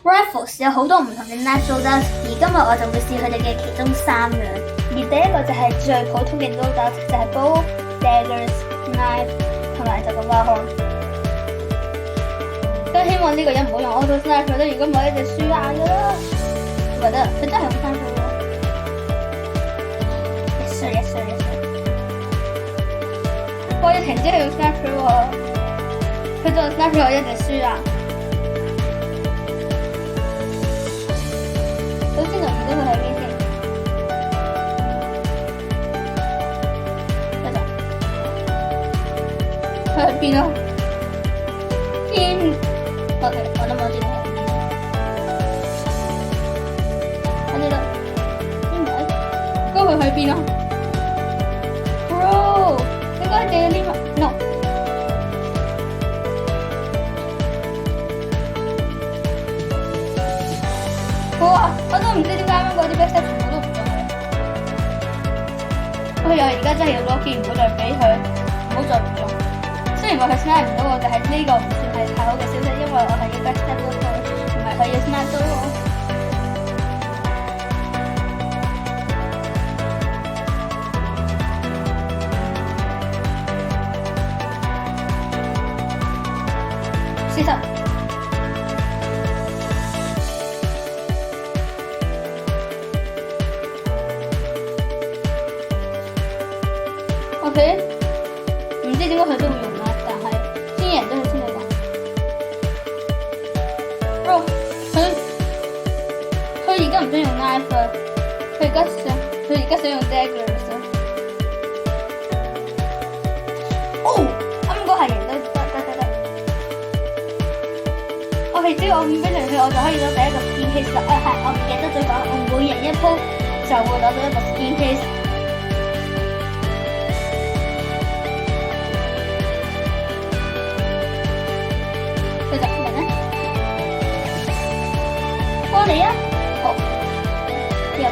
Rifles 有好多唔同嘅 knife loadout，而今日我就會試佢哋嘅其中3樣。而第一個就係最普通嘅 loadout，就係 bow、daggers、knife 同埋就個 warhorn。都希望呢個人唔好用 auto sniper 啦，如果唔係一定輸硬㗎啦。唔得，佢真係用 sniper 喎。Yes sir, yes sir, yes sir。我要停止佢用 sniper 喎，佢做 sniper 我一定輸啊！首先就唔知佢喺邊先。佢喺邊啊？邊 ？OK， 我都冇知道喺邊。我知道，邊位？嗰個喺邊啊 ？Bro， 應該係呢個 ，no。哇！我都唔知點解啱啱嗰啲 backstab 全部都唔中佢。佢又而家真係要 lock in，唔好再俾佢，唔好再唔中。雖然話佢 snipe 唔到我，但係呢個唔算係太好嘅消息，因為我係要 backstab 到佢，唔係佢要 snipe 到我。事實。OK， 唔知點解佢都會用啦，但係先人都係先嚟講。Bro， 佢而家唔想用 knife， 佢而家想用 daggers。哦，啱嗰係人都得。OK， 只要我5分鐘去，我就可以攞第一個 skin case 啦。係，我唔記得咗講，我每人一鋪就會攞到一個 skin case。嚟啊！好，入去。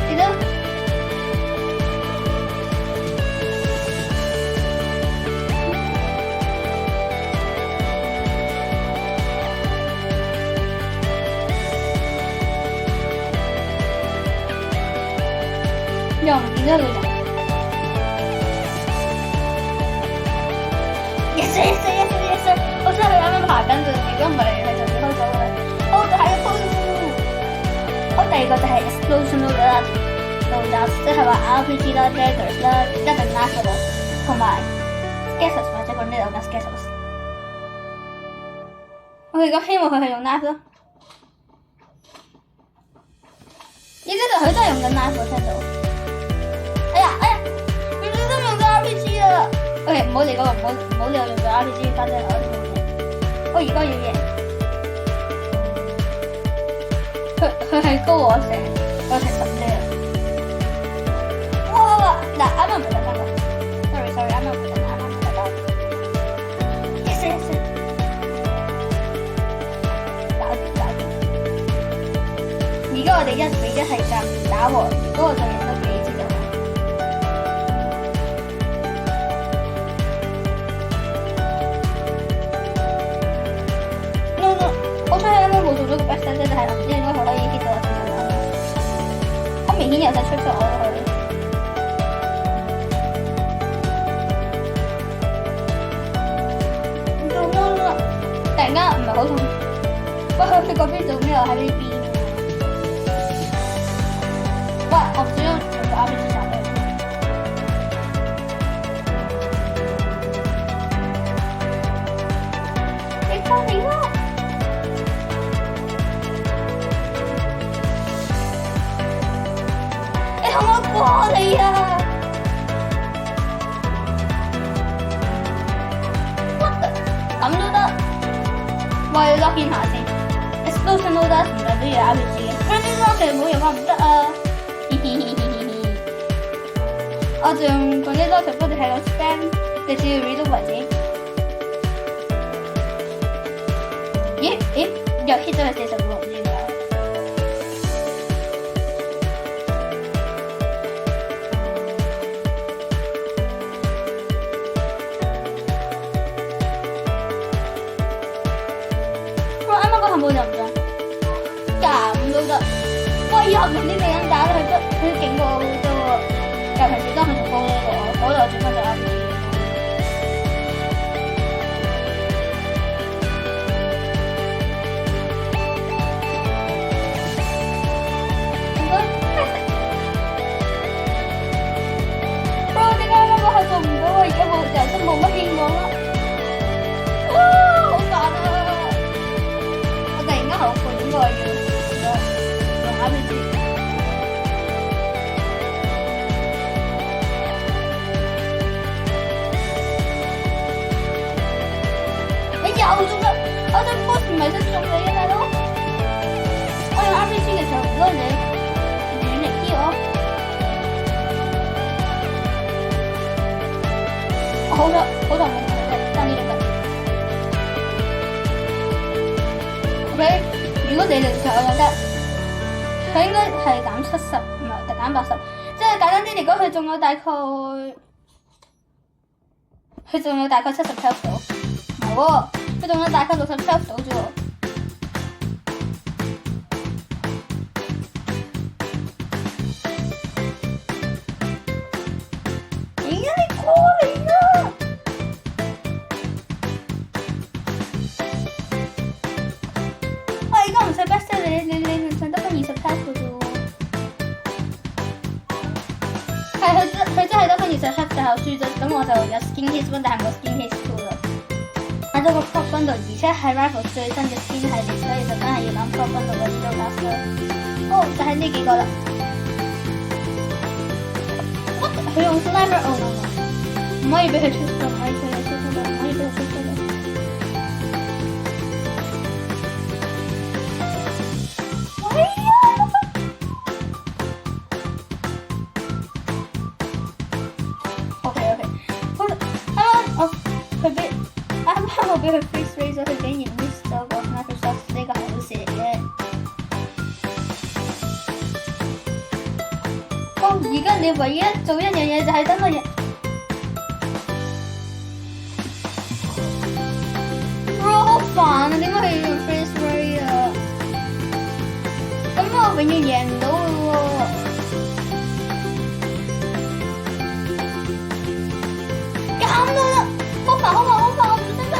記得。又唔見得佢人。Yes sir， 我真係啱啱爬緊陣，如果唔係佢就會開咗嘅。好，就係一鋪。好，第二個就係 explosion loadout，即係話 RPG 啦、daggers 啦、一定 knife 啦，同埋 gases 或者個呢度嘅 gases。OK， 咁希望佢係用 knife 啦。咦，呢度佢真係用緊 knife， 我聽到。哎呀，唔小心用咗 RPG 啦。OK， 唔好理嗰個，唔好理我用咗 RPG， 反正我都冇嘢。我而家要贏。佢係高我成10呢。哇！嗱，啱啱唔係特登㗎 ，sorry， 啱啱唔係特登。Yes， 搞掂。而家我哋1比1係夾打和，嗰個就贏得幾次就。我出去啱啱冇做咗個 backstab 啫，但係唔知應該可以 hit 到我40蚊。好明顯有晒出我落去。做乜啦？突然間唔係好痛。喂，佢嗰邊做咩？我喺呢邊。喂，我只要用個 RPG 殺佢。你放你啦！同我過嚟啊！咁都得，喂，lock in 下先。Explosion loadout 唔代表要 RPG， Running rocket 冇用啊，唔得啊！我就用嗰啲 loadout 不斷喺度 spam， 直至 reload 為止。咦？又 hit 咗佢45唔知點解。就唔得，咁都得。哇！以後同啲女人打佢都勁過好多喎，尤其是當佢做高呢個，我就轉翻做 RPG。做唔到啊！而家人生冇乜希望啦，好煩啊！我突然間後悔點解要用 RPG。你又中咗，我對 boss 唔係想中你嘅大佬。我用 RPG 嘅時候，如果你遠離啲我。好咗，好就冇問題，爭呢兩個。OK， 如果你零上，我覺得佢應該係減70，唔係減80，即係簡單啲嚟講，佢仲有大概70 health 到，唔係喎，佢仲有大概60 health 到啫喎。佢真係得翻20 health 就輸咗，咁我就有 skin case one，但係冇 skin case two 啦。買咗個 prop bundle，而且係 rifle 最新嘅 skin 系列，所以就真係要諗 prop bundle 嘅 hero class 啦。哦，就係呢幾個啦。佢用 sniper， 唔可以俾佢出到，唔可以俾佢出到，唔可以俾佢出到。我俾佢 freeze raise 咗，佢竟然 miss 咗個 sniper shot， 呢個係好事嚟嘅。而家你唯一做一樣嘢就係等個人，好煩啊！點解佢要用 freeze raise 啊？咁我永遠贏唔到嘅喎。減到啦！好煩，我唔想得。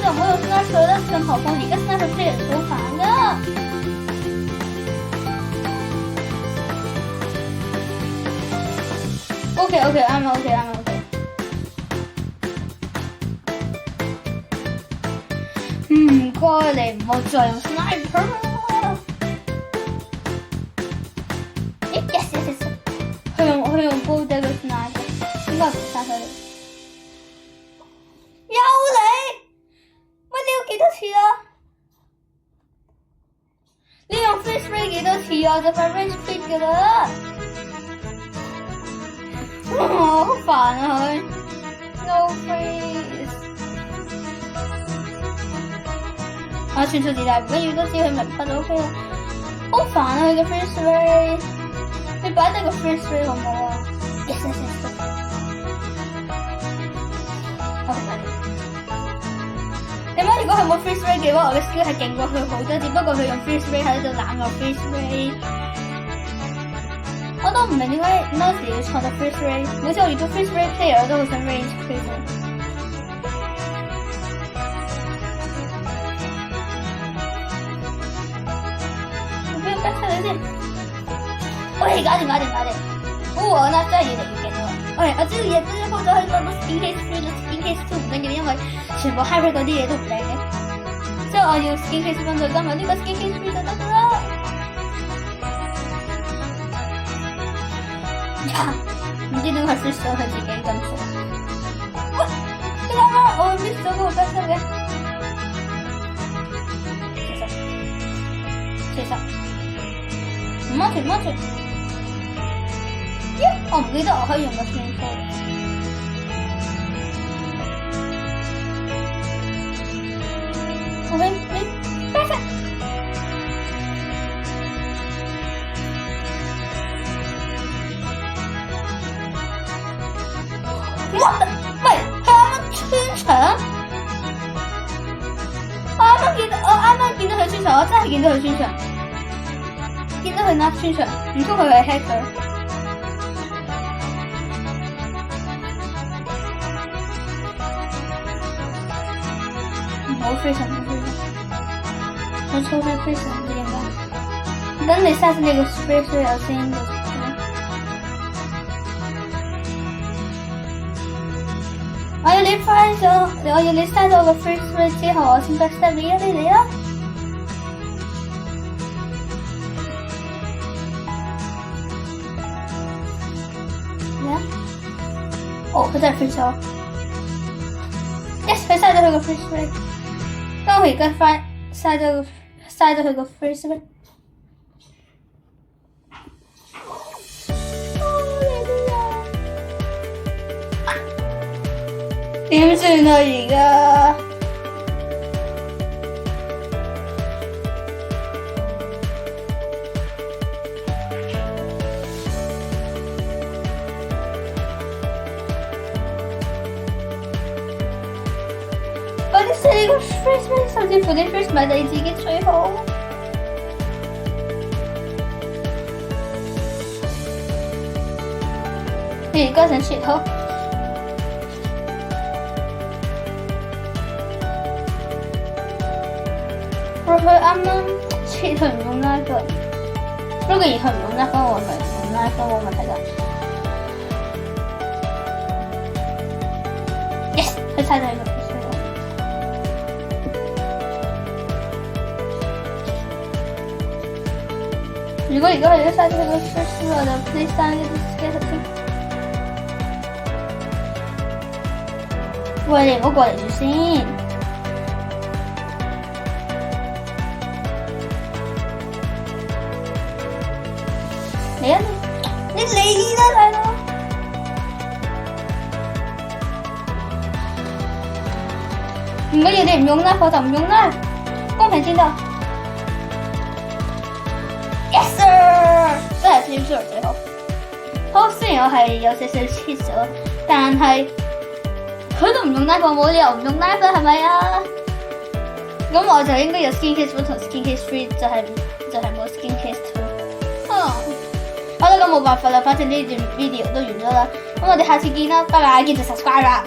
就唔好用 sniper 啦，更何況而家 sniper player 好煩噶。OK， 啱啦 ，OK。唔該你唔好再用 sniper 啦。Yes， 佢用高啲嘅 sniper， 應該唔殺佢。幾多次啊？你用 freeze ray 幾多次啊？就快 range fit 㗎啦！好煩啊佢 ，no freeze。全數字大唔緊要，都知佢明白就 OK 啦。好煩啊佢嘅 freeze ray， 你擺低個 freeze ray 好唔好啊 ？Yes。如果佢冇 freeze ray 嘅話，我嘅 skill 係勁過佢好多，只不過佢用 freeze ray 喺度攬個 freeze ray。我都唔明點解 Nancy 要創造 freeze ray， 每次我遇到 freeze ray player 我都好想 range freeze。我俾佢 back 出嚟先。喂，搞掂。我呢真係越嚟越勁喎。喂，我只要嘢都一鋪咗去攞到 skin case 3 skin case 2唔緊要，因為全部 hybrid 嗰啲嘢都唔靚嘅，所以我要 skin case 1再加埋呢個 skin case 3就得㗎啦。唔知點解 miss 咗佢自己咁做。喂，你啱啱我 miss 咗嗰個 back 嘅。其實唔安全。我唔記得我可以用個 swing fold。OK， 你 perfect。喂，佢啱啱穿牆，我啱啱見到佢穿牆，我真係見到佢穿牆，見到佢穿牆，唔通佢係 hacker？冇非常，我抽到非常之應該。等你下次那個 spray 水要先的。我要你刪咗個 free spray 之後，我先 backstab 你嚟啦。哦，佢真係 free 咗。Yes， 佢刪咗佢個 free spray。咁我而家刪咗佢個 free spray。點算啊而家？我啲四個 face 甚至乎啲 face 咪你自己最好。你而家想切好？佢啱啱切佢唔用拉個，如果以後唔用拉個，我咪用拉個冇問題㗎。Yes， 佢猜到一個 fish 咯。如果而家佢都猜到一個 fish 我就 please 刪呢啲 scatter 先。喂，你唔好過嚟住先。嚟啊！你嚟啦，大佬！唔緊要，你唔用啦，我就唔用啦，公平先得。Yes sir， 真係 team sir 最好。好，雖然我係有少少 cheat 咗，但係佢都唔用 knife， 我冇理由唔用 knife 係咪啊？咁我就應該有 skin case 2同 skin case 3，就係冇 skin case 2。好啦，咁冇辦法啦，反正呢段 video 都完咗啦，咁我哋下次見啦，拜拜，記住 subscribe 啦。